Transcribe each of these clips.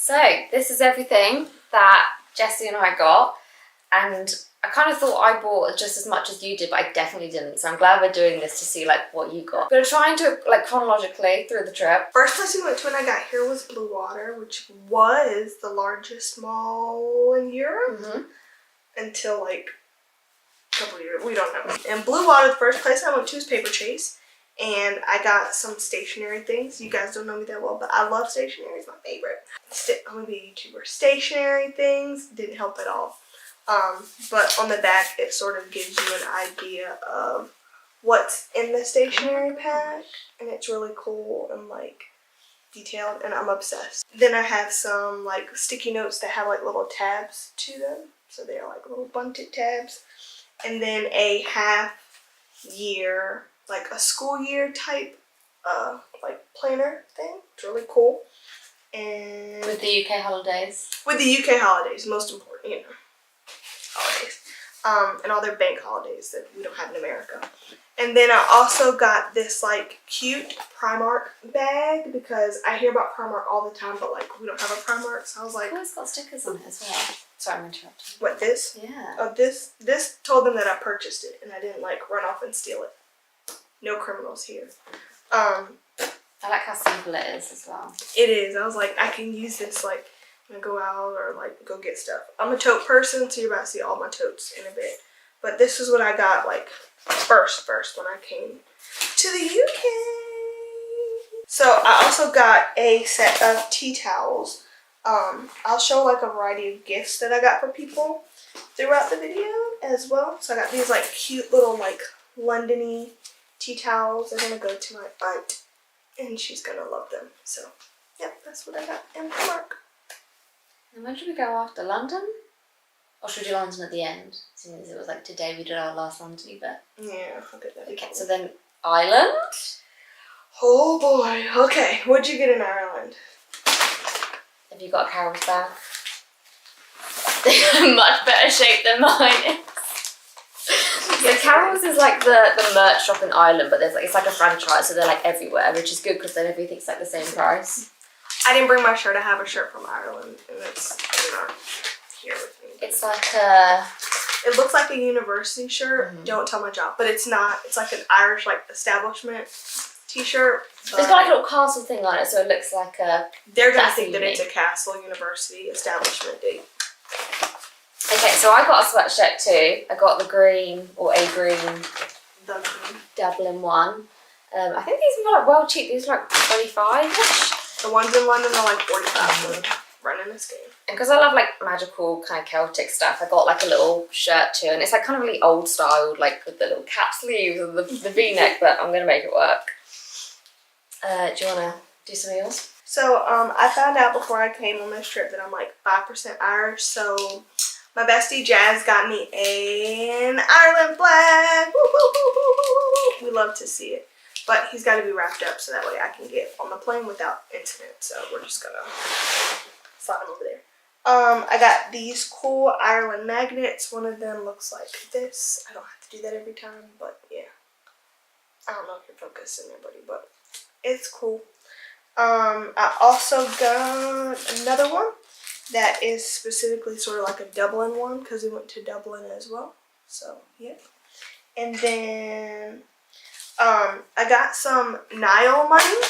So this is everything that Jessie and I got, and I kind of thought I bought just as much as you did, but I definitely didn't. So I'm glad we're doing this to see like what you got. I'm gonna try and do it like chronologically through the trip. First place we went to when I got here was Blue Water, which was the largest mall in Europe until like a couple of years. We don't know. And Blue Water, the first place I went to was Paper Chase, and I got some stationery things. You guys don't know me that well, but I love stationery. It's my favorite. I'm gonna be a YouTuber. Stationery things didn't help at all. But on the back, it sort of gives you an idea of what's in the stationery pack, and it's really cool and like detailed, and I'm obsessed. Then I have some like sticky notes that have like little tabs to them, so they're like little bunted tabs, and then a half year, like a school year type like planner thing. It's really cool. And with the UK holidays. With the UK holidays, most important, you know. Holidays, and all their bank holidays that we don't have in America. And then I also got this like cute Primark bag because I hear about Primark all the time, but like we don't have a Primark, so I was like, oh, it's got stickers on it as well. Sorry, I'm interrupting. What, this? Yeah. Oh, this told them that I purchased it and I didn't like run off and steal it. No criminals here. I like how simple it is as well. It is. I was like, I can use this like and go out or like go get stuff. I'm a tote person, so you're about to see all my totes in a bit. But this is what I got like first when I came to the UK. So I also got a set of tea towels. I'll show like a variety of gifts that I got for people throughout the video as well. So I got these like cute little like London-y tea towels. I'm gonna go to my aunt and she's gonna love them. So yep, that's what I got in Primark. And when should we go after? London? Or should we do London at the end? Seeing as it was like today we did our last London event. Yeah, I'll get that. Okay, so then Ireland? Oh boy. Okay, what'd you get in Ireland? Have you got a Carol's bag? They're in much better shape than mine. Yeah, Carol's is like the merch shop in Ireland, but it's like a franchise, so they're like everywhere, which is good because then everything's like the same price. I didn't bring my shirt. I have a shirt from Ireland, and it's here with me. It's like a... It looks like a university shirt. Don't tell my job, but it's not. It's like an Irish like establishment t-shirt. It's got like a little castle thing on it, so it looks like a... They're gonna think that it's a castle university establishment date. Okay, so I got a sweatshirt too. I got the green, or a green, The green. Dublin one. I think these were like well cheap. These were like 25-ish. The ones in London are like 45 for running this game. And because I love like magical kind of Celtic stuff, I got like a little shirt too, and it's like kind of really old styled, like with the little cap sleeves and the V-neck, but I'm gonna make it work. Do you wanna do some of yours? So I found out before I came on this trip that I'm like 5% Irish, so my bestie Jazz got me an Ireland flag. Woo, woo, woo, woo, woo. We love to see it. But he's got to be wrapped up so that way I can get on the plane without incident. So we're just going to slide him over there. I got these cool Ireland magnets. One of them looks like this. I don't have to do that every time, but yeah. I don't know if you're focusing there, buddy, but it's cool. I also got another one that is specifically sort of like a Dublin one because we went to Dublin as well. So, yeah. And then... I got some Nile money.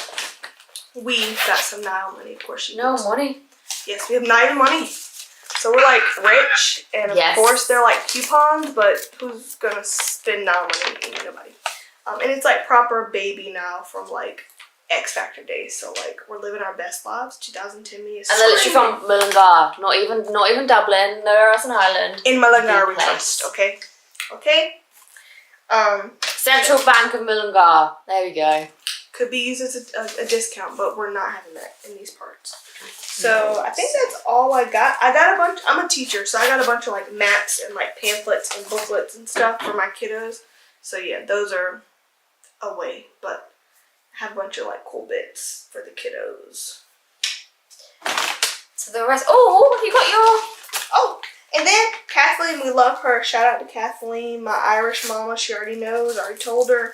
We got some Nile money, of course. Money. Yes, we have Nile money. So we're like rich, and of course they're like coupons, but who's gonna spend Nile money? Ain't nobody. And it's like proper baby Nile from like X Factor days. So like we're living our best lives. 2010 me is. And they're literally from Mullingar, not even Dublin. Nowhere else in Ireland. In Mullingar we trust. Okay. Okay. Central Bank of Mullingar. There we go. Could be used as a discount, but we're not having that in these parts. So I think that's all I got. I got a bunch. I'm a teacher, so I got a bunch of like maps and like pamphlets and booklets and stuff for my kiddos. So yeah, those are away, but I have a bunch of like cool bits for the kiddos. So the rest. Oh, you got your. Oh. And then Kathleen, we love her. Shout out to Kathleen, my Irish mama. She already knows. I already told her.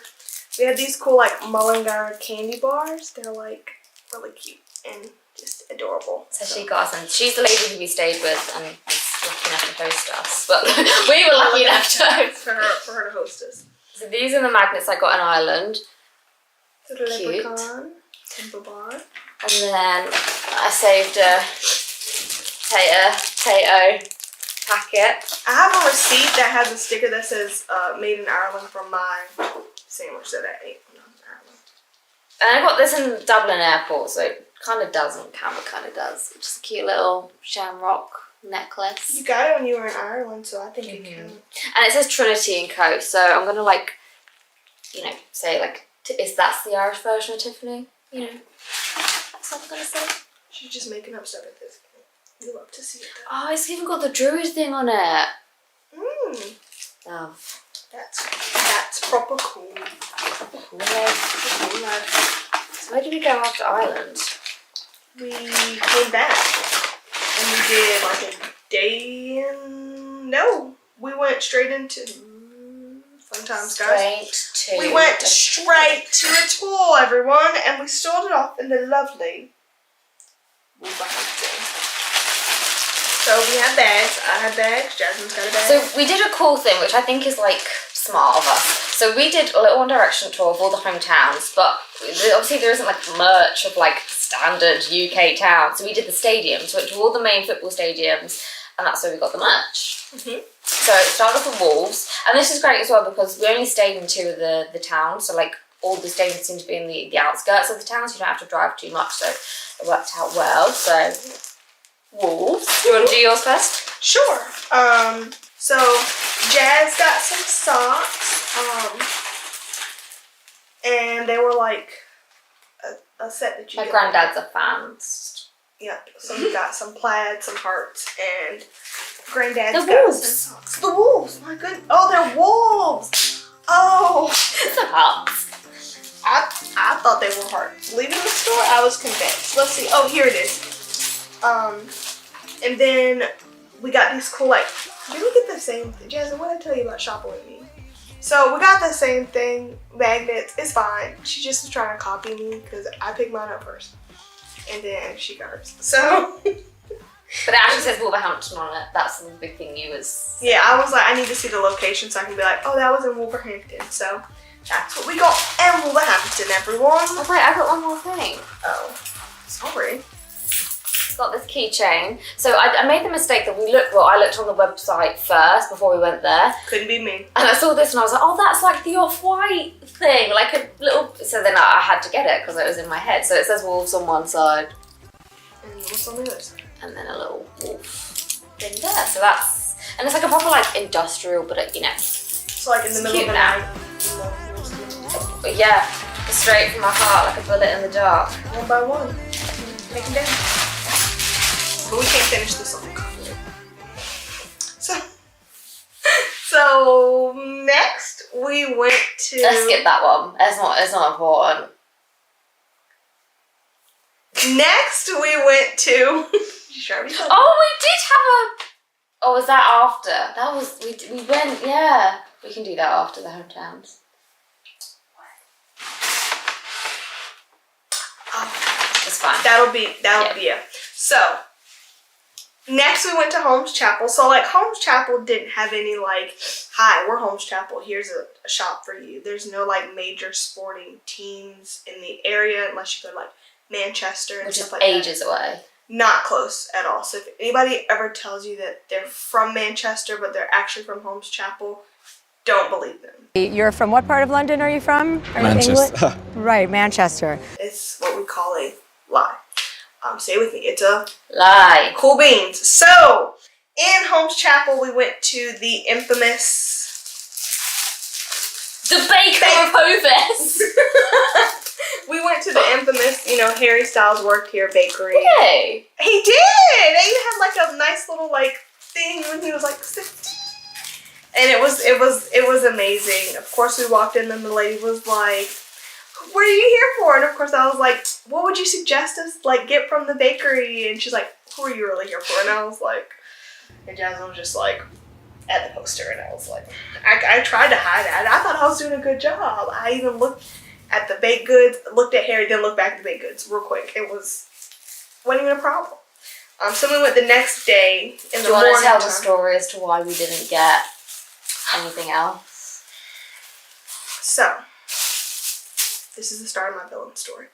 We had these cool like Mullingar candy bars. They're like really cute and just adorable. So she got us, and she's the lady who we stayed with and was lucky enough to host us. But we were lucky enough to host for her to host us. So these are the magnets I got in Ireland. Little Cute. leprechaun, timber bar. And then I saved a potato packet. I have a receipt that has a sticker that says made in Ireland from my sandwich that I ate when I was in Ireland. And I got this in Dublin airport, so it kind of doesn't count, but kind of does. Just a cute little shamrock necklace. You got it when you were in Ireland, so I think it counts. And it says Trinity and Co. So I'm gonna like, you know, say like, is that's the Irish version of Tiffany? You know, that's what I'm gonna say. She's just making up stuff at this point. You love to see it though. Oh, it's even got the druid thing on it. Mmm. Love. That's proper cool. Cool. So where did we go after Ireland? We came back and we did like a day and no, we went straight into fun times, guys. We went straight to a tour, everyone, and we started off in the lovely Wolverhampton. So we had bags. I had bags. Jasmine's got a bag. So we did a cool thing, which I think is like smart of us. So we did a little One Direction tour of all the hometowns, but obviously there isn't like merch of like standard UK towns. So we did the stadiums, which were all the main football stadiums, and that's where we got the merch. So it started off with Wolves, and this is great as well because we only stayed in two of the towns. So like all the stadiums seem to be in the outskirts of the town, so you don't have to drive too much. So it worked out well. So Wolves. Do you want to do yours first? Sure. So Jazz got some socks, and they were like a set that you My get. granddad's a fan. Yep. So we got some plaid, some hearts, and Granddad's The got wolves. some socks. The wolves. My goodness. Oh, they're wolves. Oh. It's a hearts. I thought they were hearts. Leaving the store, I was convinced. Let's see. Oh, here it is. And then we got these cool, like, did we get the same thing? Jasmine, what did I tell you about shopping with me? So we got the same thing, magnets. It's fine. She just was trying to copy me because I picked mine up first. And then she got hers. So. But it actually says Wolverhampton on it. That's the big thing you was. Yeah, I was like, I need to see the location so I can be like, oh, that was in Wolverhampton. So that's what we got in Wolverhampton, everyone. Oh wait, I got one more thing. Oh, sorry. Got this keychain. So I made the mistake that I looked on the website first before we went there. Couldn't be me. And I saw this and I was like, oh, that's like the off-white thing. Like a little, so then I had to get it because it was in my head. So it says wolves on one side. And what's on the other side? And then a little wolf thing there. So that's, and it's like a proper like industrial, but it, you know. So like in the middle of the night. But yeah, straight from my heart, like a bullet in the dark. One by one. Take them down. But we can't finish the song. So next we went to. Let's skip that one. It's not important. Next we went to. Sure, we did have a. Oh, was that after? That was we went. Yeah, we can do that after the hometowns. It's fine. That'll be it. So next we went to Holmes Chapel. So like Holmes Chapel didn't have any like, hi, we're Holmes Chapel. Here's a shop for you. There's no like major sporting teams in the area unless you go to like Manchester and stuff like that. Which is ages away. Not close at all. So if anybody ever tells you that they're from Manchester but they're actually from Holmes Chapel, don't believe them. You're from what part of London are you from? Manchester. Right, Manchester. It's what we call a lie. Say it with me. It's a lie. Cool beans. So in Holmes Chapel, we went to the infamous. The Baker of Hovis. We went to the infamous, Harry Styles worked here bakery. Yay. He did. And he had like a nice little like thing when he was like 16. And it was amazing. Of course, we walked in and the lady was like, "What are you here for?" And of course, I was like, "What would you suggest us like get from the bakery?" And she's like, "Who are you really here for?" And I was like, and Jasmine was just like at the poster, and I was like, I tried to hide that. I thought I was doing a good job. I even looked at the baked goods, looked at Harry, then looked back at the baked goods real quick. It was wasn't even a problem. So we went the next day in the morning. Do you want to tell the story as to why we didn't get anything else? So, this is the start of my villain story.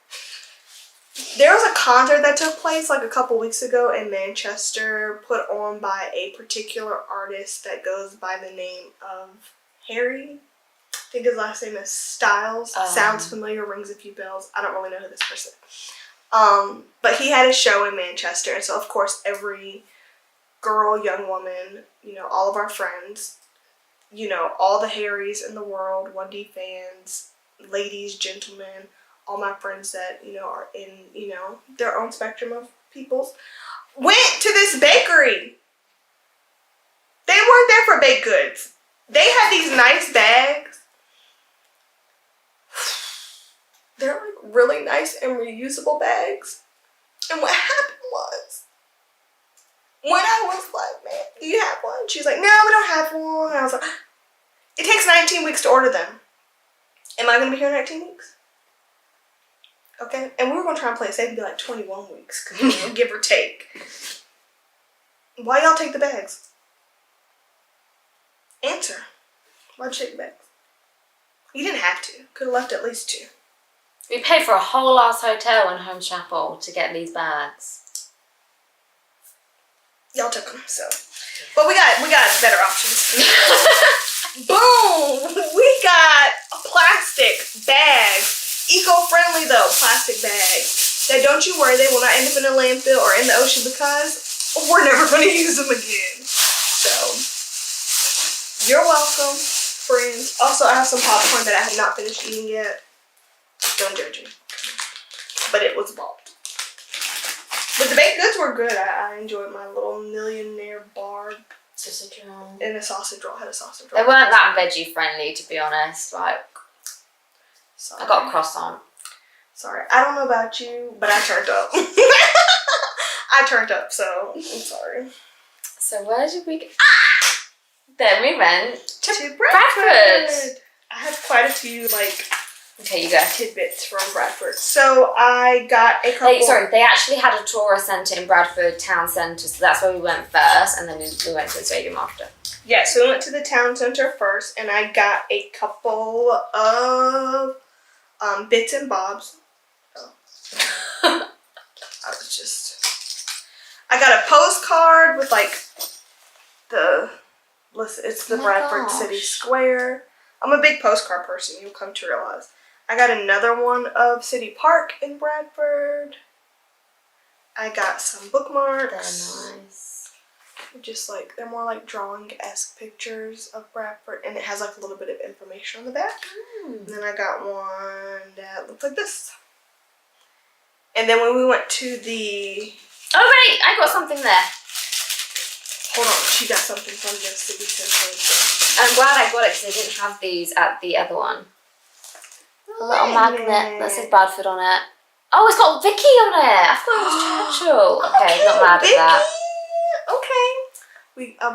There was a concert that took place like a couple weeks ago in Manchester, put on by a particular artist that goes by the name of Harry. I think his last name is Styles. Sounds familiar, rings a few bells. I don't really know who this person is. But he had a show in Manchester, and so of course every girl, young woman, you know, all of our friends, you know, all the Harrys in the world, 1D fans, ladies, gentlemen, all my friends that, you know, are in, you know, their own spectrum of peoples, went to this bakery. They weren't there for baked goods. They had these nice bags. They're like really nice and reusable bags. And what happened was, when I was like, man, do you have one? She's like, no, we don't have one. And I was like, it takes 19 weeks to order them. Am I going to be here in 19 weeks? Okay. And we were going to try and play it safe and be like 21 weeks, you know, give or take. Why y'all take the bags? Answer. Why'd you take the bags? You didn't have to. Could have left at least 2. We paid for a whole ass hotel in Home Chapel to get these bags. Y'all took them, so. But we got better options. Boom! We got a plastic bag. Eco-friendly though, plastic bags. That, don't you worry, they will not end up in a landfill or in the ocean because we're never going to use them again. So, you're welcome, friends. Also, I have some popcorn that I have not finished eating yet. Don't judge me. But it was bald. But the baked goods were good. I enjoyed my little millionaire bar. Sausage roll. And a sausage roll. I had a sausage roll. They weren't that veggie friendly, to be honest. Like, Sorry. I got a croissant. Sorry. I don't know about you, but I turned up. I turned up, so I'm sorry. So where did we go? Then we went to Bradford. I have quite a few, like, okay, you go. tidbits from Bradford. So I got a couple... They actually had a tourist centre in Bradford town centre, so that's where we went first, and then we went to the stadium after. Yeah, so we went to the town centre first, and I got a couple of bits and bobs. Oh. I got a postcard with, like, it's the Bradford City Square. I'm a big postcard person, you'll come to realize. I got another one of City Park in Bradford. I got some bookmarks. They're nice. Just like, they're more like drawing-esque pictures of Bradford, and it has like a little bit of information on the back. And then I got one that looked like this. And then when we went to the... Oh wait, I got something there. Hold on, she got something from the city centre. I'm glad I got it because I didn't have these at the other one. A little magnet that says Bradford on it. Oh, it's got Vicky on it. I thought it was Churchill. Okay, not mad at that. Okay.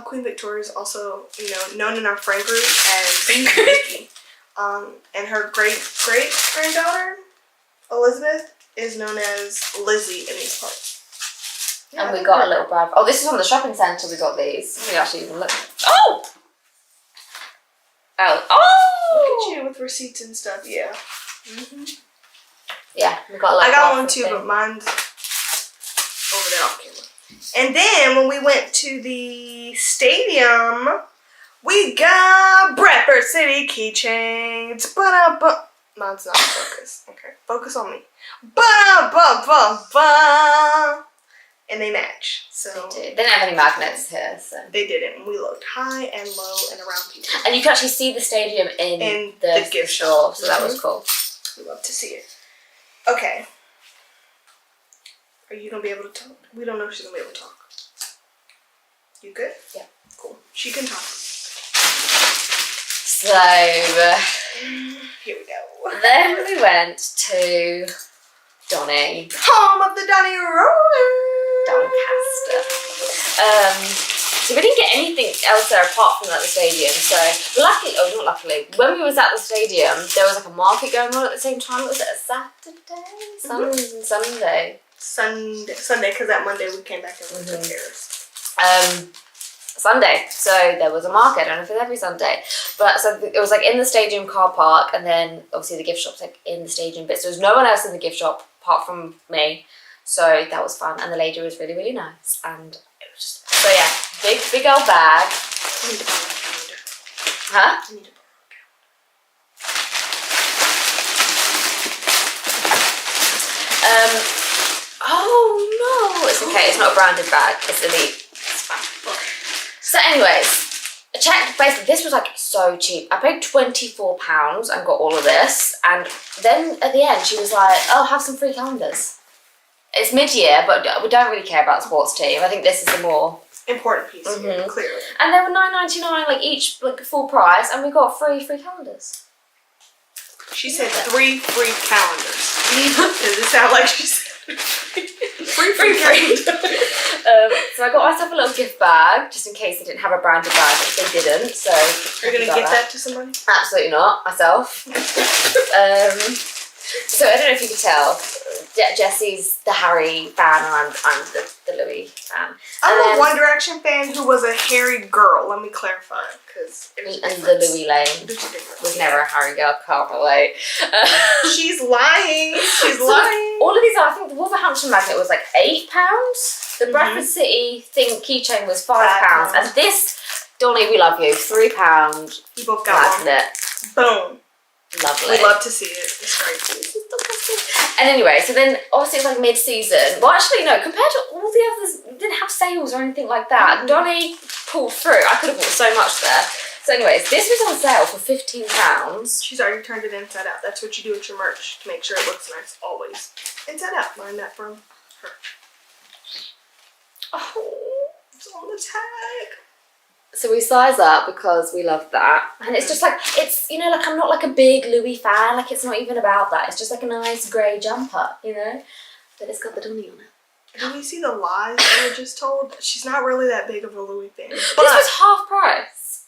Queen Victoria is also, you know, known in our friend group as Vicky. And her great-granddaughter, Elizabeth, is known as Lizzie in these parts. Yeah, and we got a little Bradford. Oh, this is from the shopping centre we got these. We actually even looked. Oh! Oh! Look at you with receipts and stuff, yeah. Yeah, we got like I got one too, but mine's over there off camera. And then when we went to the stadium, we got Bradford City keychains. Mine's not focus. Okay, focus on me. And they match. So they didn't have any magnets here, so they didn't. We looked high and low and around people. And you could actually see the stadium in the gift shop, so that was cool. We love to see it. Okay. Are you gonna be able to talk? We don't know if she's gonna be able to talk. You good? Yeah. Cool. She can talk. So here we go. Then we went to Donny. Home of the Donny Rollers. Doncaster. So we didn't get anything else there apart from at the stadium. So luckily, not luckily, when we was at the stadium, there was like a market going on at the same time. Was it a Saturday? Sunday? Sunday, because that Monday we came back and went to Paris. Sunday, so there was a market. I don't know if it's every Sunday, but so it was like in the stadium car park, and then obviously the gift shop's like in the stadium bit, so there's no one else in the gift shop apart from me, so that was fun, and the lady was really, really nice, and it was just, so yeah, big old bag. I need to borrow a calendar. Huh? I need to borrow a calendar. Oh no, it's okay, it's not a branded bag, it's elite. It's fine. So anyways, I checked, basically this was like so cheap. I paid £24 and got all of this, and then at the end she was like, oh, have some free calendars. It's mid-year, but we don't really care about the sports team. I think this is the more important piece here, clearly. And they were £9.99 like each, like full price, and we got free calendars. She said 3 free calendars. Does it sound like she said free? So I got myself a little gift bag just in case they didn't have a branded bag, which they didn't. So you're gonna give that to somebody? Absolutely not, myself. So I don't know if you could tell, Jesse's the Harry fan and I'm the Louis fan. I'm a One Direction fan who was a Harry girl, let me clarify. And the Louis lane was never a Harry girl, can't relate. She's lying. She's lying. All of these are, I think the Wolverhampton magnet was like £8. The Bradford City keychain was £5. And this, Donnie, we love you, £3 you both got magnet. Boom. Lovely. We love to see it. It's great. And anyway, so then obviously it's like mid-season. Well, actually no, compared to all the others, we didn't have sales or anything like that. Donnie pulled through. I could have bought so much there. So anyways, this was on sale for £15. She's already turned it inside out. That's what you do with your merch to make sure it looks nice, always. Inside out. Learn that from her. Oh, it's on the tag. So we size up because we love that. And it's just like, it's, you know, like I'm not like a big Louis fan. Like it's not even about that. It's just like a nice grey jumper, you know? But it's got the Donny on it. Did we see the lies that were just told? She's not really that big of a Louis fan. But this was half price.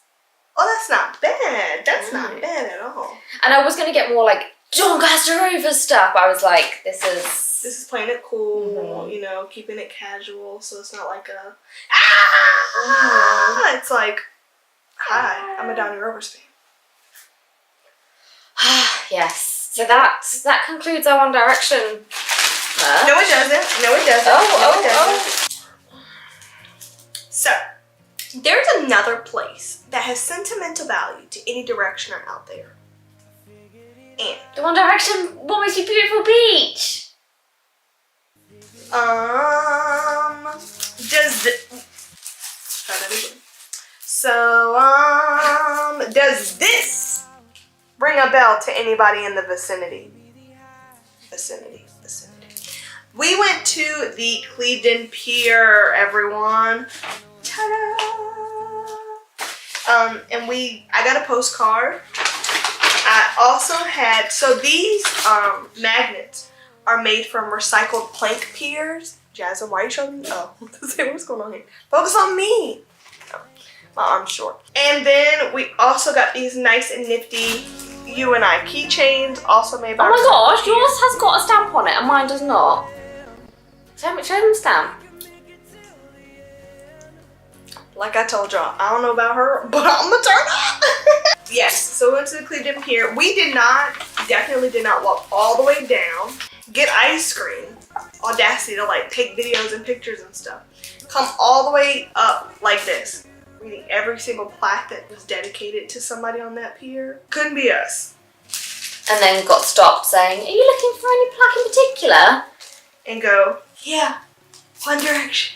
Oh, that's not bad. That's not bad at all. And I was going to get more like John Casanova stuff. But I was like, this is playing it cool, you know, keeping it casual, so it's not like a it's like, hi, I'm a Donny Rovers fan. Yes. So that concludes our One Direction. No, it doesn't. No, it doesn't. Oh. So, there's another place that has sentimental value to any directioner out there. And the One Direction What Makes You Beautiful Beach. Does this ring a bell to anybody in the vicinity? We went to the Clevedon Pier, everyone. Ta-da! And I got a postcard. I also had, so these magnets are made from recycled plank piers. Jasmine, why are you showing me? Oh, what's going on here? Focus on me. Oh, my arm's short. And then we also got these nice and nifty you and I keychains, also made by. Oh my gosh, yours has got a stamp on it and mine does not. Show them the stamp. Like I told y'all, I don't know about her, but I'm gonna turn up. Yes, so we went to the Clevedon Pier. We definitely did not walk all the way down, get ice cream, audacity to like take videos and pictures and stuff, come all the way up like this, reading every single plaque that was dedicated to somebody on that pier. Couldn't be us. And then got stopped saying, are you looking for any plaque in particular? And go, yeah, One Direction.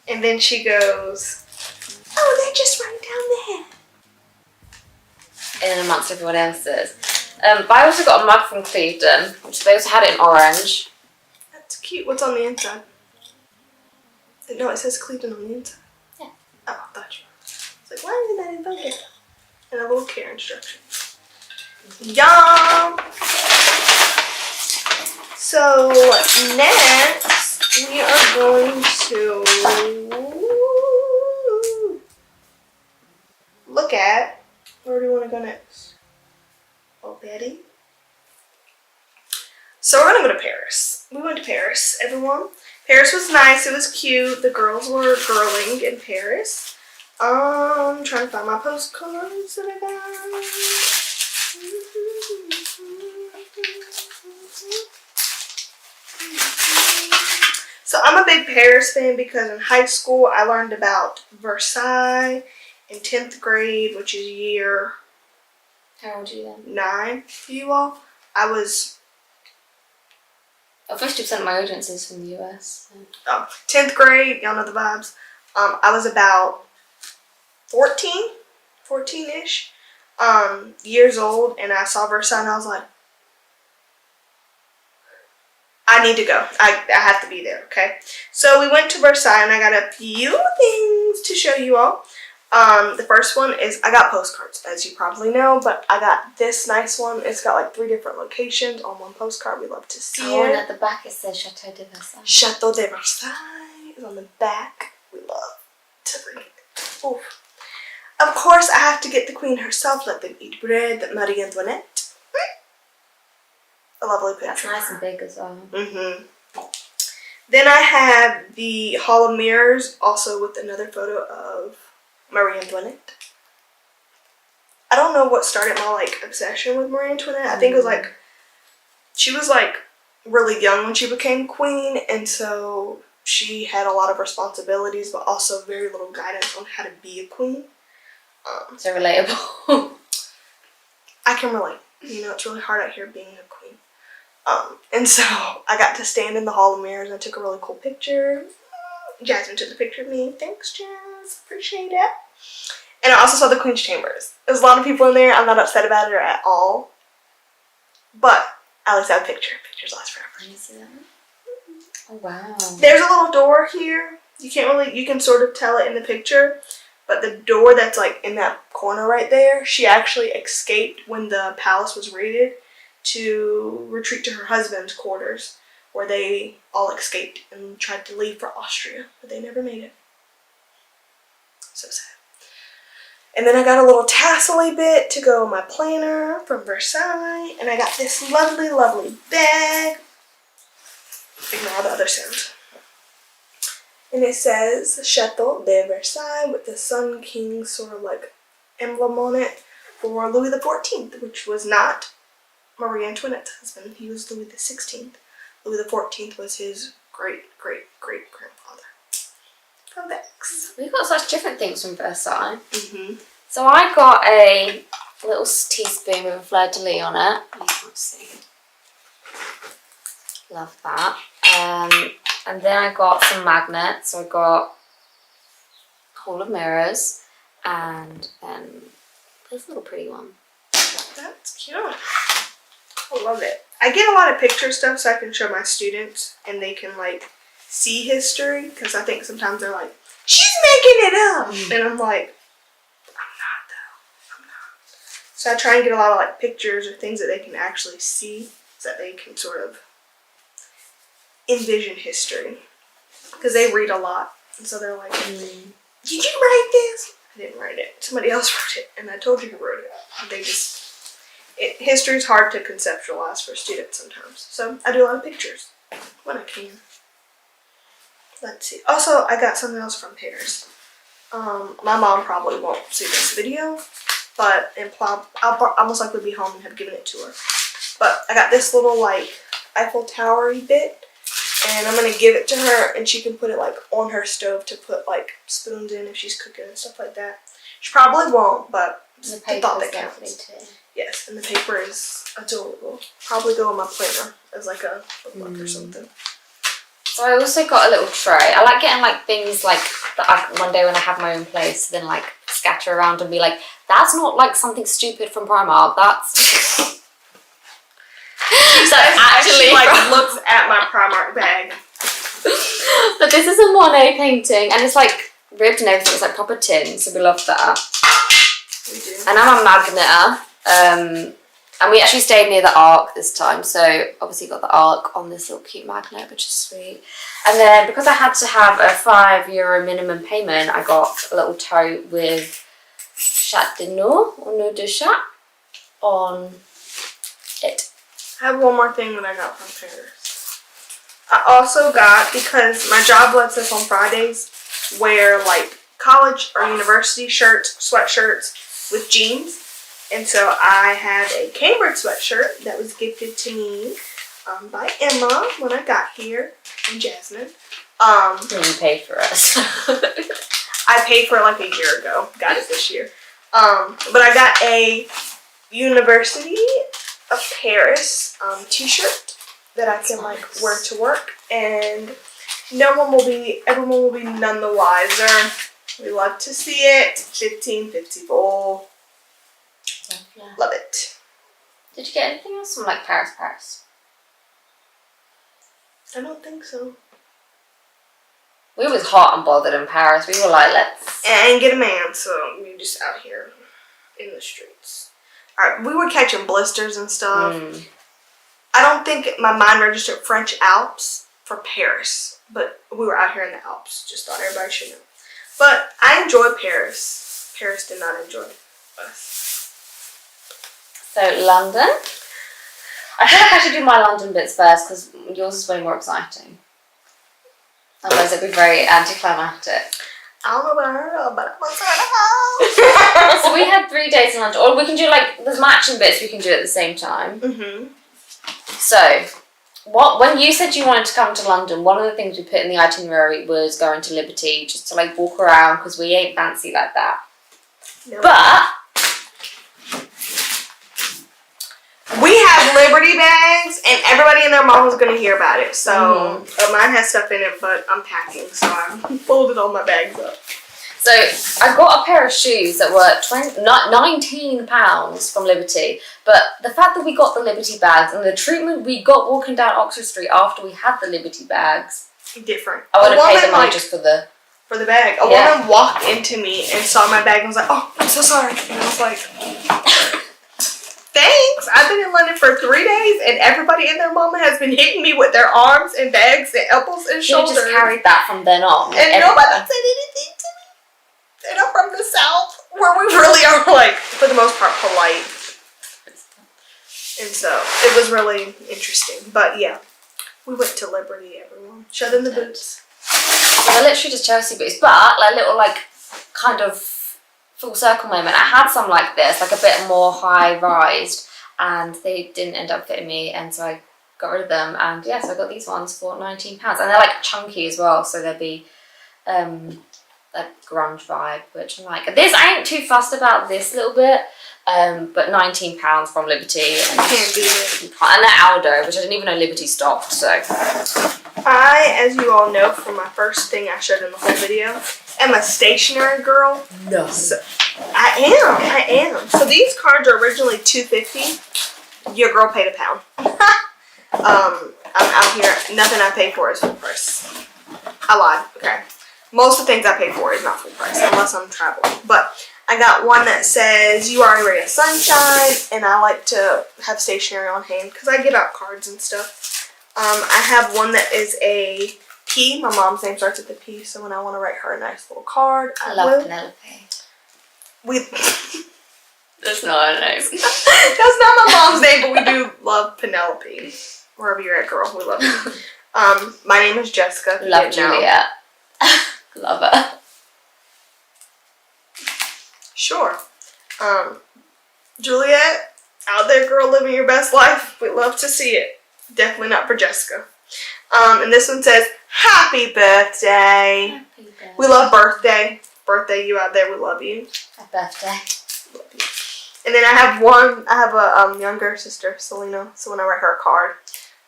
And then she goes, oh, they're just right down there. In amongst everyone else's. But I also got a mug from Clevedon, which they also had it in orange. That's cute. What's on the inside? No, it says Clevedon on the inside. Yeah. Oh, I thought you were. It's like, why isn't that in Vogue? And a little care instruction. Yum! So, next, we are going to look at, where do we want to go next? Oh, Betty? So we're going to go to Paris. we went to Paris, everyone. Paris was nice. It was cute. The girls were girling in Paris. Trying to find my postcards that I got. So I'm a big Paris fan because in high school I learned about Versailles in 10th grade, which is year... How old are you then? 9 for you all. I was... Oh, 50% of my audience is from the US. So. Oh, 10th grade, y'all know the vibes. I was about 14-ish years old, and I saw Versailles and I was like, I need to go. I have to be there, okay? So we went to Versailles and I got a few things to show you all. The first one is, I got postcards, as you probably know, but I got this nice one. It's got like 3 different locations on one postcard. We love to see it. And at the back it says Chateau de Versailles. Chateau de Versailles is on the back. We love to read it. Oof. Of course, I have to get the queen herself. Let them eat bread. Marie Antoinette. A lovely picture. That's nice and big as well. Then I have the Hall of Mirrors, also with another photo of Marie Antoinette. I don't know what started my like obsession with Marie Antoinette. I think it was like, she was like really young when she became queen, and so she had a lot of responsibilities, but also very little guidance on how to be a queen. So relatable. I can relate. You know, it's really hard out here being a queen. And so I got to stand in the Hall of Mirrors and I took a really cool picture. Jasmine took the picture of me. Thanks, Jazz. Appreciate it. And I also saw the Queen's Chambers. There's a lot of people in there. I'm not upset about it at all. But at least I have a picture. Pictures last forever. Can you see that? Oh, wow. There's a little door here. You can sort of tell it in the picture. But the door that's like in that corner right there, she actually escaped when the palace was raided to retreat to her husband's quarters, where they all escaped and tried to leave for Austria, but they never made it. So sad. And then I got a little tassel-y bit to go on my planner from Versailles, and I got this lovely, lovely bag. Ignore the other sound. And it says Chateau de Versailles with the Sun King sort of like emblem on it for Louis XIV, which was not Marie Antoinette's husband. He was Louis XVI. Louis XIV was his great-great-great-grandfather. Fun facts. We got such different things from Versailles. So I got a little teaspoon with a fleur-de-lis on it. You can't see. Love that. And then I got some magnets. So I got Hall of Mirrors, and then this little pretty one. That's cute. I love it. I get a lot of picture stuff so I can show my students and they can like see history, because I think sometimes they're like, she's making it up, and I'm like, I'm not though. I'm not. So I try and get a lot of like pictures or things that they can actually see, so that they can sort of envision history, because they read a lot, and so they're like, did you write this? I didn't write it. Somebody else wrote it, and I told you who wrote it. They just, history is hard to conceptualize for students sometimes, so I do a lot of pictures when I can. Let's see. Also, I got something else from Paris. My mom probably won't see this video, but I'll most likely be home and have given it to her. But I got this little like Eiffel Tower-y bit, and I'm gonna give it to her, and she can put it like on her stove to put like spoons in if she's cooking and stuff like that. She probably won't, but The the thought that paper's counts. lovely too. Yes, and the paper is adorable. Probably go on my planner as like a bookmark or something. So I also got a little tray. I like getting like things like that I, one day when I have my own place, then like scatter around and be like, that's not like something stupid from Primark. That's Actually, like looks at my Primark bag. But this is a Monet painting, and it's like ribbed and everything. It's like proper tin, so we love that. We do. And I'm a magneter. And we actually stayed near the Arc this time, so obviously got the Arc on this little cute magnet, which is sweet. And then because I had to have a €5 minimum payment, I got a little tote with Chat de Nord, or Nord de Chat, on it. I have one more thing that I got from Paris. I also got, because my job lets us on Fridays wear like college or university shirts, sweatshirts with jeans. And so I had a Cambridge sweatshirt that was gifted to me by Emma when I got here, and Jasmine. You paid for us. I paid for it like a year ago. Got it this year. But I got a University of Paris t-shirt that I can like wear to work, and everyone will be none the wiser. We love to see it. 1554. Love it. Did you get anything else from like Paris? I don't think so. We was hot and bothered in Paris. We were like, let's. And I didn't get a man, so we just out here in the streets. Alright, we were catching blisters and stuff. I don't think my mind registered French Alps for Paris, but we were out here in the Alps. Just thought everybody should know. But I enjoyed Paris. Paris did not enjoy us. So London. I feel like I should do my London bits first because yours is way more exciting. Otherwise it'd be very anticlimactic. I don't know about her, but I'm So we had 3 days in London. Or we can do like, there's matching bits we can do at the same time. So, when you said you wanted to come to London, one of the things we put in the itinerary was going to Liberty, just to like walk around because we ain't fancy like that. Nope. But we have Liberty bags, and everybody and their mom was going to hear about it. So mine has stuff in it, but I'm packing, so I folded all my bags up. So I got a pair of shoes that were £19 from Liberty, but the fact that we got the Liberty bags and the treatment we got walking down Oxford Street after we had the Liberty bags, different. I would have paid the money just for the bag. A woman walked into me and saw my bag and was like, "Oh, I'm so sorry," and I was like, "Thanks. I've been in London for 3 days, and everybody and their mama has been hitting me with their arms and bags and elbows and shoulders." You just carried that from then on, and nobody said anything to me. And I'm from the South, where we really are, like, for the most part, polite. And so, it was really interesting. But, yeah, we went to Liberty, everyone. Show them the boots. They're literally just Chelsea boots, but, like, little, like, kind of full circle moment. I had some like this, like a bit more high-rised, and they didn't end up fitting me, and so I got rid of them. And, yeah, so I got these ones for £19. And they're, like, chunky as well, so they'll be, like grunge vibe, which I'm like, this, I ain't too fussed about this little bit, but £19 from Liberty, and can't beat it. And they're Aldo, which I didn't even know Liberty stopped. So I, as you all know from my first thing I showed in the whole video, am a stationery girl. No. So, I am. So these cards are originally $2.50. Your girl paid £1. I'm out here. Nothing I pay for is full price. I lied. Okay. Most of the things I pay for is not full price unless I'm traveling. But I got one that says, "You are a ray of sunshine," and I like to have stationery on hand because I give out cards and stuff. I have one that is a P. My mom's name starts with a P, so when I want to write her a nice little card, I love will. Penelope. That's not her name. That's not my mom's name, but we do love Penelope. Wherever you're at, girl, we love you. My name is Jessica. Love Juliet. Love her. Sure. Juliet, out there, girl, living your best life. We love to see it. Definitely not for Jessica. And this one says, "Happy birthday." Happy birthday. We love birthday. Birthday, you out there, we love you. Happy birthday. Love you. And then I have a younger sister, Selena. So when I write her a card,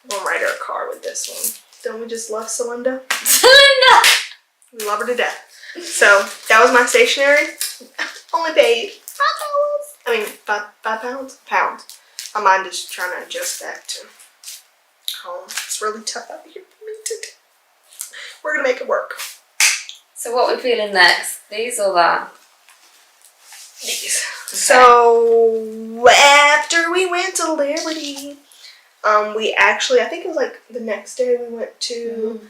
I'm gonna write her a card with this one. Don't we just love Celinda? Celinda! We love her to death. So that was my stationery. Only paid £5. I mean, £5? Pound. My mind is trying to adjust that to home. It's really tough out here for me to do. We're gonna make it work. So what we feeling next? These or that? These. Okay. So after we went to Liberty, we actually, I think it was like the next day, we went to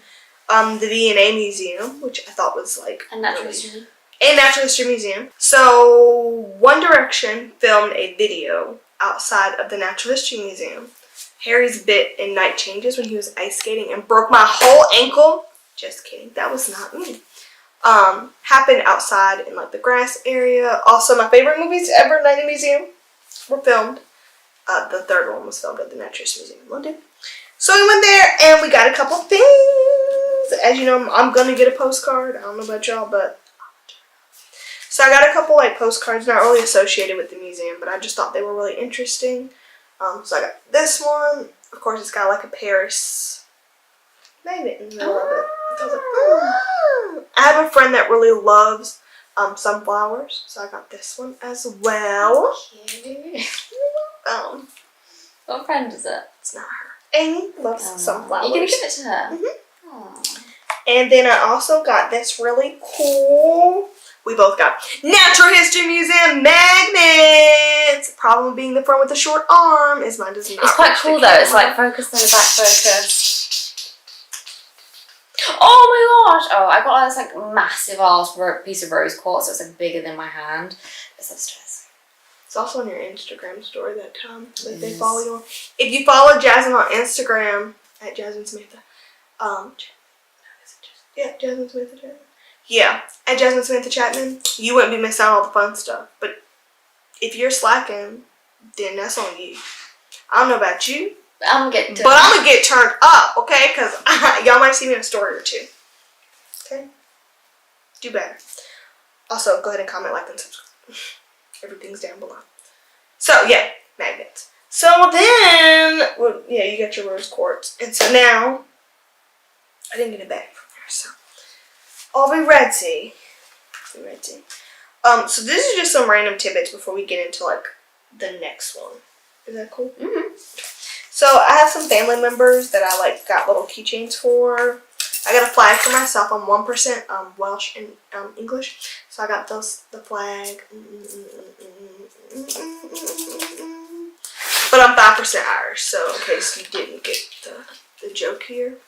the V&A Museum, which I thought was like And Natural History. And Natural History Museum. So One Direction filmed a video outside of the Natural History Museum, Harry's bit in Night Changes when he was ice skating and broke my whole ankle. Just kidding, that was not me. Happened outside in like the grass area. Also, my favorite movies ever, Night in the Museum, were filmed. The third one was filmed at the Natural History Museum in London. So we went there and we got a couple things. As you know, I'm gonna get a postcard. I don't know about y'all, but so I got a couple like postcards not really associated with the museum, but I just thought they were really interesting. So I got this one. Of course, it's got like a Paris magnet in the middle of it. So I was like, oh. I have a friend that really loves sunflowers, so I got this one as well. Cute. What friend is it? It's not her. Amy loves sunflowers. You're gonna give it to her? Mm-hmm. And then I also got this really cool. We both got Natural History Museum magnets. Problem being the friend with the short arm is mine does not. It's quite cool though. It's like focused in the back focus. Oh my gosh! Oh, I got this like massive ass piece of rose quartz. It's like bigger than my hand. It's upstairs. It's also on your Instagram story that time that they follow you on. If you follow Jasmine on Instagram at Jasmine Smith, Jasmine Smith Chapman. Yeah, at Jasmine Smith Chapman, you wouldn't be missing out on all the fun stuff. But if you're slacking, then that's on you. I don't know about you, but I'm gonna get turned up, okay? Because y'all might see me in a story or two. Okay, do better. Also, go ahead and comment, like, and subscribe. Everything's down below. So yeah, magnets. So then, well, yeah, you got your rose quartz, and so now I didn't get a bag from there, so are we ready? So this is just some random tidbits before we get into like the next one. Is that cool? Mm-hmm. So I have some family members that I like got little keychains for. I got a flag for myself. I'm 1% Welsh and English, so I got the flag. But I'm 5% Irish, so in case you didn't get the joke here.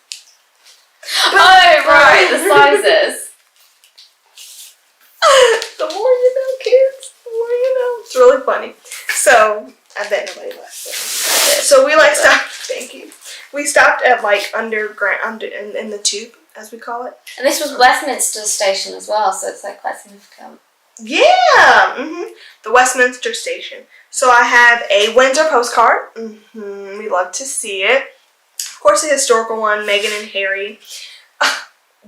Oh right, the sizes. The more you know, kids. The more you know. It's really funny. So I bet nobody left. So we like stopped. Thank you. We stopped at like underground in the tube, as we call it. And this was Westminster Station as well, so it's like quite significant. Yeah, the Westminster Station. So I have a Windsor postcard. We love to see it. Of course, a historical one, Meghan and Harry.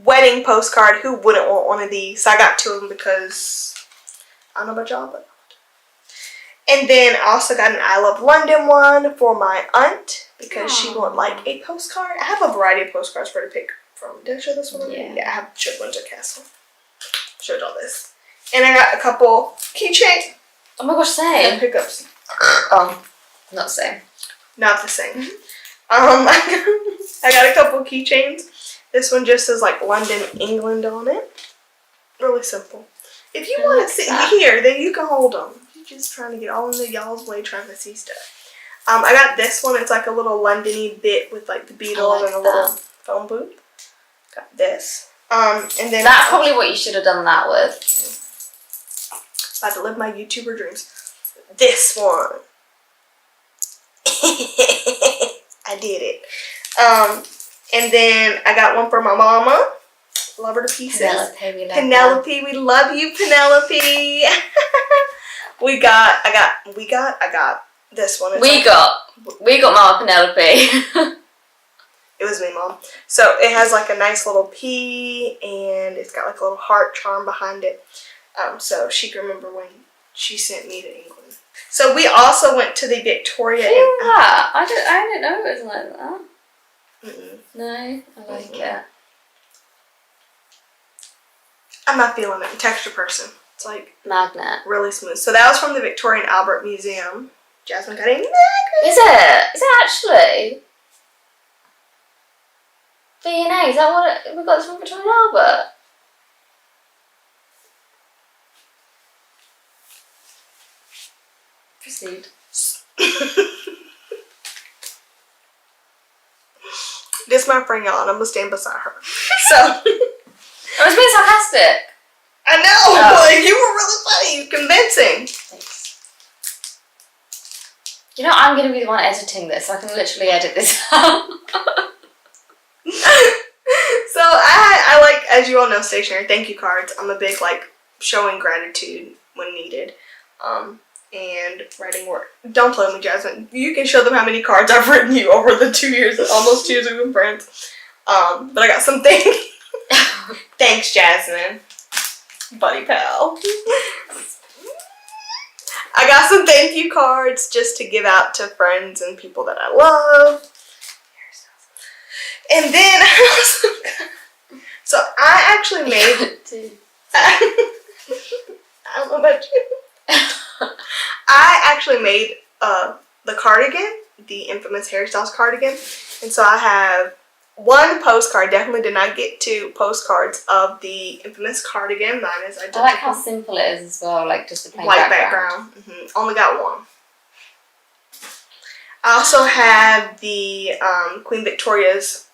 Wedding postcard. Who wouldn't want one of these? So I got 2 of them because I don't know about y'all, but. And then I also got an I Love London one for my aunt because she would like a postcard. I have a variety of postcards for her to pick from. Did I show this one? Yeah, I have showed Windsor Castle. Showed all this. And I got a couple keychains. Oh my gosh, same. And pickups. Not the same. Not the same. I got a couple keychains. This one just says like London, England on it. Really simple. If you want to sit here, then you can hold them. You're just trying to get all in the y'all's way trying to see stuff. I got this one. It's like a little London-y bit with like the Beatles and a little phone booth. Got this. And then that's probably what you should have done that with. About to live my YouTuber dreams. This one. I did it. And then I got one for my mama. Love her to pieces. Penelope, we love you, Penelope. I got this one. We got Mama Penelope. It was me, Mom. So it has like a nice little P, and it's got like a little heart charm behind it. So she can remember when she sent me to England. So we also went to the Victoria. I didn't know it was like that. No, I like it. I'm not feeling it. I'm a texture person. It's like magnet. Really smooth. So that was from the Victoria and Albert Museum. Jasmine got a magnet. Is it actually? V&A, is that what we got this from Victoria and Albert? Proceed. This is my friend, y'all, and I'm gonna stand beside her. So I was being sarcastic. I know, but you were really funny, convincing. Thanks. You know, I'm going to be the one editing this, so I can literally edit this out. So I like, as you all know, stationery thank you cards. I'm a big like showing gratitude when needed, and writing work. Don't play with me, Jasmine. You can show them how many cards I've written you over the 2 years, almost 2 years we've been friends. But I got something. Thanks, Jasmine, buddy pal. I got some thank you cards just to give out to friends and people that I love. And then, so I actually made, I don't know about you. I actually made the cardigan, the infamous Harry Styles cardigan. And so I have one postcard, definitely did not get 2 postcards of the infamous cardigan. Mine is identical. I like how simple it is as well, like just a plain white background. Only got 1. I also have the Queen Victoria's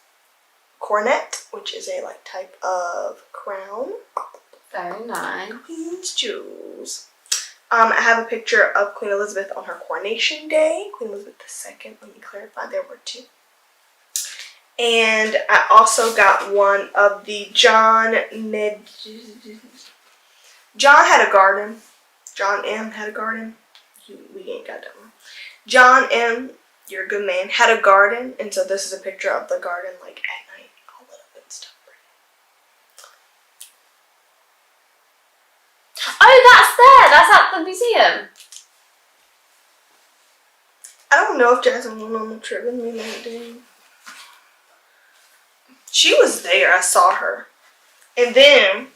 coronet, which is a like type of crown. Very nice. Queen's jewels. I have a picture of Queen Elizabeth on her coronation day. Queen Elizabeth II. Let me clarify, there were 2. And I also got one of the John had a garden. John M had a garden. We ain't got that one. John M, you're a good man, had a garden, and so this is a picture of the garden like at night, all lit up and stuff. Oh, that's there. That's at the museum. I don't know if Jasmine went on the trip with me that day. She was there. I saw her. And then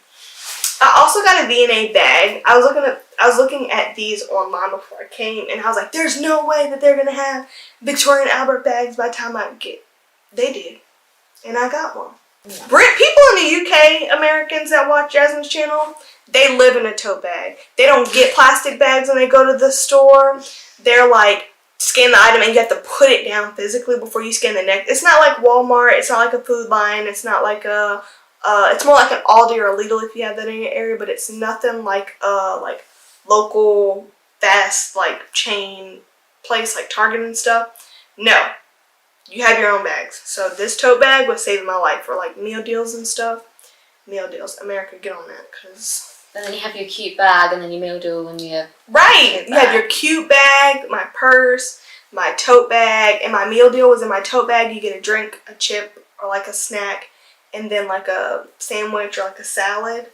I also got a V&A bag. I was looking at these online before I came, and I was like, there's no way that they're gonna have Victoria and Albert bags by the time I get. They did. And I got one. Yeah. Brit, people in the UK, Americans that watch Jasmine's channel, they live in a tote bag. They don't get plastic bags when they go to the store. They're like, scan the item and you have to put it down physically before you scan the next. It's not like Walmart. It's not like a Food Line. It's not like a, it's more like an Aldi or a Lidl if you have that in your area, but it's nothing like local fast like chain place like Target and stuff. No, you have your own bags. So this tote bag was saving my life for like meal deals and stuff. Meal deals, America, get on that, cause. And then you have your cute bag, and then your meal deal, and your right. You have your cute bag, my purse, my tote bag, and my meal deal was in my tote bag. You get a drink, a chip, or like a snack, and then like a sandwich or like a salad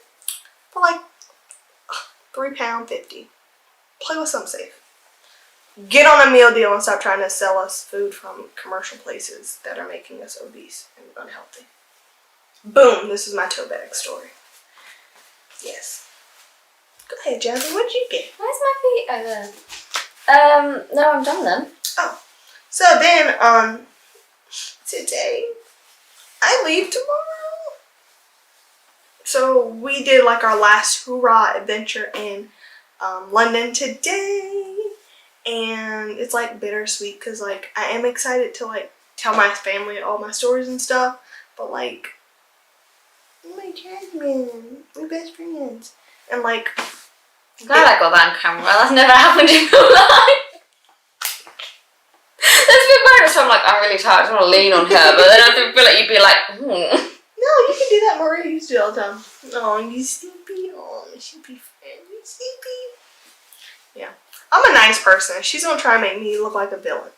for like £3.50. Play with something safe. Get on a meal deal and stop trying to sell us food from commercial places that are making us obese and unhealthy. Boom, this is my tote bag story. Yes. Go ahead, Jasmine, what did you get? Where's my feet? Oh, there. No, I'm done then. Oh. So then, today, I leave tomorrow. So we did like our last hoorah adventure in London today. And it's like bittersweet because like I am excited to like tell my family all my stories and stuff. But like, oh my Jasmine, we're best friends. And like, I'm glad I got that on camera. That's never happened in my life. There's been moments where I'm like, I'm really tired, I just want to lean on her, but then I feel like you'd be like, No, you can do that. Maria used to do all the time. Oh, you sleepy. Oh, my sleepy friend. You sleepy. Yeah. I'm a nice person. She's going to try and make me look like a villain.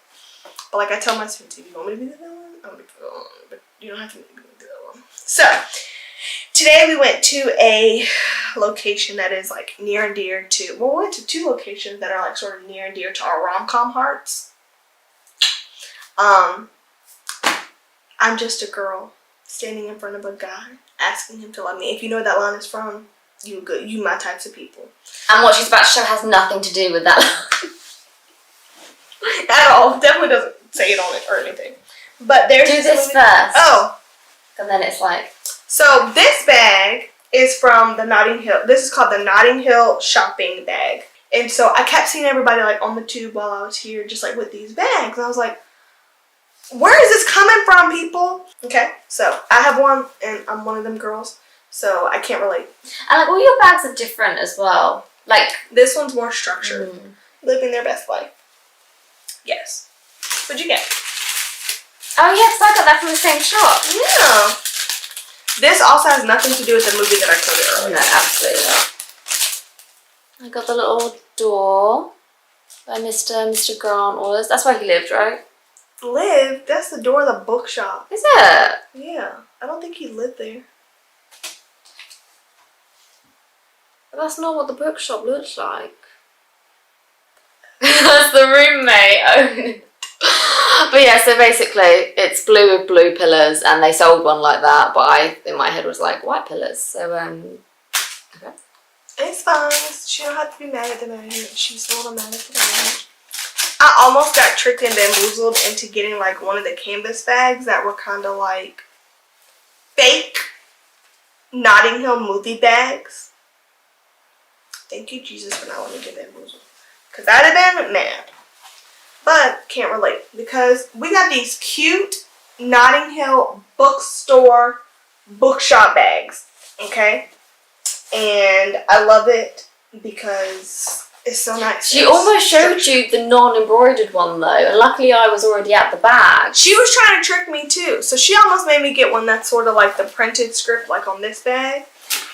But like I tell my students, if you want me to be the villain, I'll be the villain. But you don't have to make me the villain. So, today we went to a location that is like near and dear to, well, we went to 2 locations that are like sort of near and dear to our rom-com hearts. I'm just a girl standing in front of a guy asking him to love me. If you know where that line is from, you my types of people. and what she's about to show has nothing to do with that. At all. Definitely doesn't say it on it or anything. But there's Do this first. Oh. And then it's like. So this bag is from the Notting Hill. This is called the Notting Hill shopping bag. And so I kept seeing everybody like on the tube while I was here just like with these bags. And I was like, where is this coming from, people? Okay, so I have one and I'm one of them girls. So I can't relate. And like all your bags are different as well. Like this one's more structured. Living their best life. Yes. What'd you get? Oh yeah, because I got that from the same shop. Yeah. This also has nothing to do with the movie that I told you earlier. No, absolutely not. I got the little door by Mr. Grant was. That's where he lived, right? Lived? That's the door of the bookshop. Is it? Yeah. I don't think he lived there. But that's not what the bookshop looks like. That's the roommate. But yeah, so basically it's blue with blue pillars, and they sold one like that, but I, in my head, was like white pillars. So okay. It's fine. She don't have to be mad at the manager. She's a little mad at the manager. I almost got tricked and bamboozled into getting like one of the canvas bags that were kind of like fake Notting Hill movie bags. Thank you, Jesus, for not letting me get bamboozled. Because I'd have been mad. But can't relate. Because we got these cute Notting Hill bookstore bookshop bags. Okay? And I love it because it's so nice. She almost showed you the non-embroidered one though, and luckily I was already at the bag. She was trying to trick me too. So she almost made me get one that's sort of like the printed script like on this bag.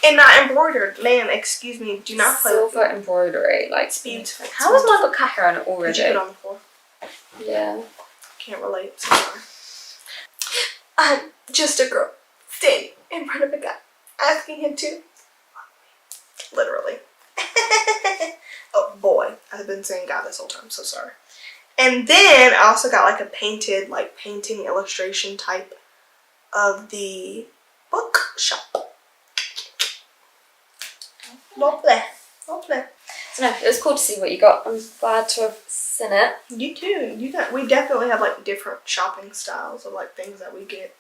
And not embroidered. Ma'am, excuse me, do not play with silver embroidery, like it's beautiful. How has mine got cat hair on it already? Did you put it on the floor? Yeah. Can't relate. Sorry. I'm just a girl standing in front of a guy asking him to love me. Literally. Oh boy, I've been saying God this whole time, so sorry. And then I also got like a painted, like painting illustration type of the bookshop. Lovely. Lovely. So no, it was cool to see what you got. I'm glad to have seen it. You too. We definitely have like different shopping styles of like things that we get.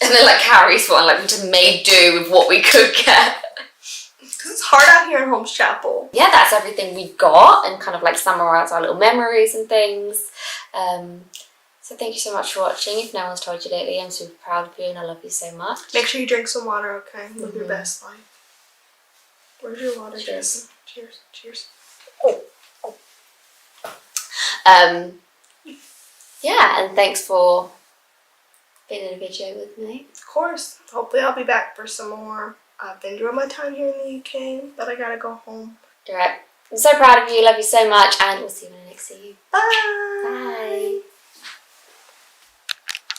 And then like Carrie's one, like we just made do with what we could get. Because it's hard out here in Holmes Chapel. Yeah, that's everything we got, and kind of like summarize our little memories and things. So thank you so much for watching. If no one's told you lately, I'm super proud of you and I love you so much. Make sure you drink some water, okay? Live your best life. Where's your water? Cheers. Cheers. Cheers. Yeah, and thanks for being in a video with me. Of course. Hopefully I'll be back for some more. I've enjoyed my time here in the UK, but I gotta go home. Alright. I'm so proud of you, love you so much, and we'll see you when I next see you. Bye. Bye.